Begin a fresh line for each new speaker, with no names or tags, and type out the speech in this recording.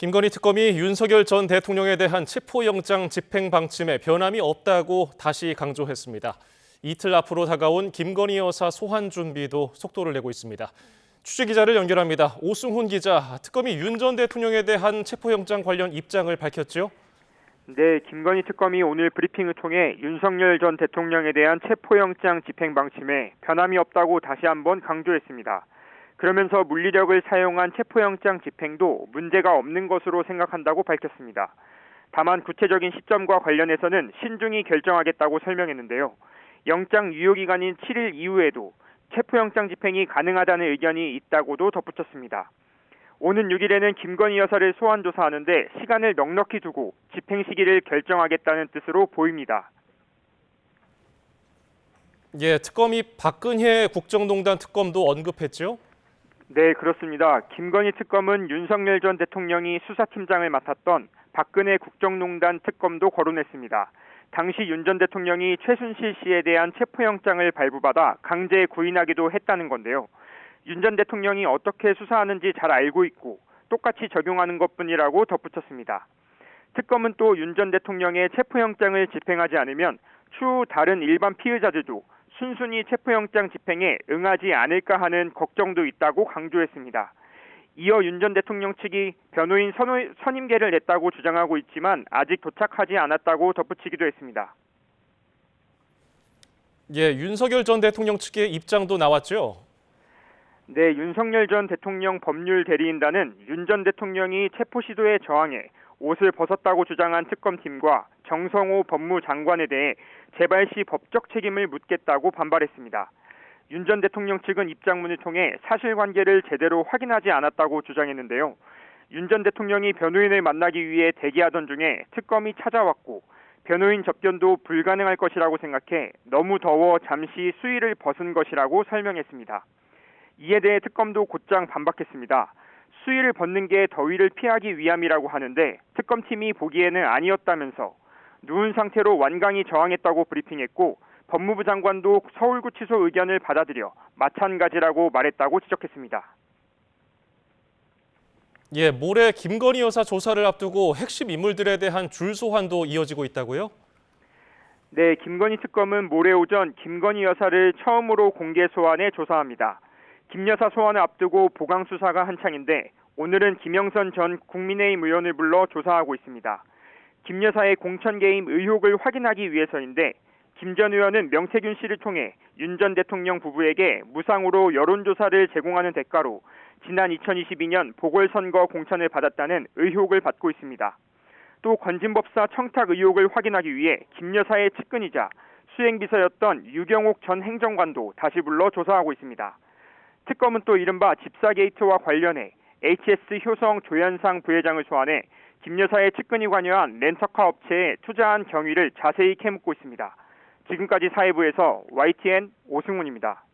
김건희 특검이 윤석열 전 대통령에 대한 체포영장 집행 방침에 변함이 없다고 다시 강조했습니다. 이틀 앞으로 다가온 김건희 여사 소환 준비도 속도를 내고 있습니다. 취재기자를 연결합니다. 오승훈 기자, 특검이 윤 전 대통령에 대한 체포영장 관련 입장을 밝혔죠?
네, 김건희 특검이 오늘 브리핑을 통해 윤석열 전 대통령에 대한 체포영장 집행 방침에 변함이 없다고 다시 한번 강조했습니다. 그러면서 물리력을 사용한 체포영장 집행도 문제가 없는 것으로 생각한다고 밝혔습니다. 다만 구체적인 시점과 관련해서는 신중히 결정하겠다고 설명했는데요. 영장 유효기간인 7일 이후에도 체포영장 집행이 가능하다는 의견이 있다고도 덧붙였습니다. 오는 6일에는 김건희 여사를 소환 조사하는데 시간을 넉넉히 두고 집행 시기를 결정하겠다는 뜻으로 보입니다.
특검이 박근혜 국정농단 특검도 언급했죠?
네, 그렇습니다. 김건희 특검은 윤석열 전 대통령이 수사팀장을 맡았던 박근혜 국정농단 특검도 거론했습니다. 당시 윤 전 대통령이 최순실 씨에 대한 체포영장을 발부받아 강제 구인하기도 했다는 건데요. 윤 전 대통령이 어떻게 수사하는지 잘 알고 있고 똑같이 적용하는 것뿐이라고 덧붙였습니다. 특검은 또 윤 전 대통령의 체포영장을 집행하지 않으면 추후 다른 일반 피의자들도 순순히 체포영장 집행에 응하지 않을까 하는 걱정도 있다고 강조했습니다. 이어 윤 전 대통령 측이 변호인 선임계를 냈다고 주장하고 있지만 아직 도착하지 않았다고 덧붙이기도 했습니다.
윤석열 전 대통령 측의 입장도 나왔죠?
네, 윤석열 전 대통령 법률 대리인단은 윤 전 대통령이 체포 시도에 저항해 옷을 벗었다고 주장한 특검팀과 정성호 법무장관에 대해 재발 시 법적 책임을 묻겠다고 반발했습니다. 윤 전 대통령 측은 입장문을 통해 사실관계를 제대로 확인하지 않았다고 주장했는데요. 윤 전 대통령이 변호인을 만나기 위해 대기하던 중에 특검이 찾아왔고 변호인 접견도 불가능할 것이라고 생각해 너무 더워 잠시 수의를 벗은 것이라고 설명했습니다. 이에 대해 특검도 곧장 반박했습니다. 수의를 벗는 게 더위를 피하기 위함이라고 하는데 특검팀이 보기에는 아니었다면서 누운 상태로 완강히 저항했다고 브리핑했고 법무부 장관도 서울구치소 의견을 받아들여 마찬가지라고 말했다고 지적했습니다.
모레 김건희 여사 조사를 앞두고 핵심 인물들에 대한 줄 소환도 이어지고 있다고요?
네, 김건희 특검은 모레 오전 김건희 여사를 처음으로 공개 소환해 조사합니다. 김 여사 소환을 앞두고 보강 수사가 한창인데 오늘은 김영선 전 국민의힘 의원을 불러 조사하고 있습니다. 김 여사의 공천 개입 의혹을 확인하기 위해서인데 김 전 의원은 명태균 씨를 통해 윤 전 대통령 부부에게 무상으로 여론조사를 제공하는 대가로 지난 2022년 보궐선거 공천을 받았다는 의혹을 받고 있습니다. 또 건진법사 청탁 의혹을 확인하기 위해 김 여사의 측근이자 수행비서였던 유경옥 전 행정관도 다시 불러 조사하고 있습니다. 특검은 또 이른바 집사 게이트와 관련해 HS 효성 조현상 부회장을 소환해 김 여사의 측근이 관여한 렌터카 업체에 투자한 경위를 자세히 캐묻고 있습니다. 지금까지 사회부에서 YTN 오승훈입니다.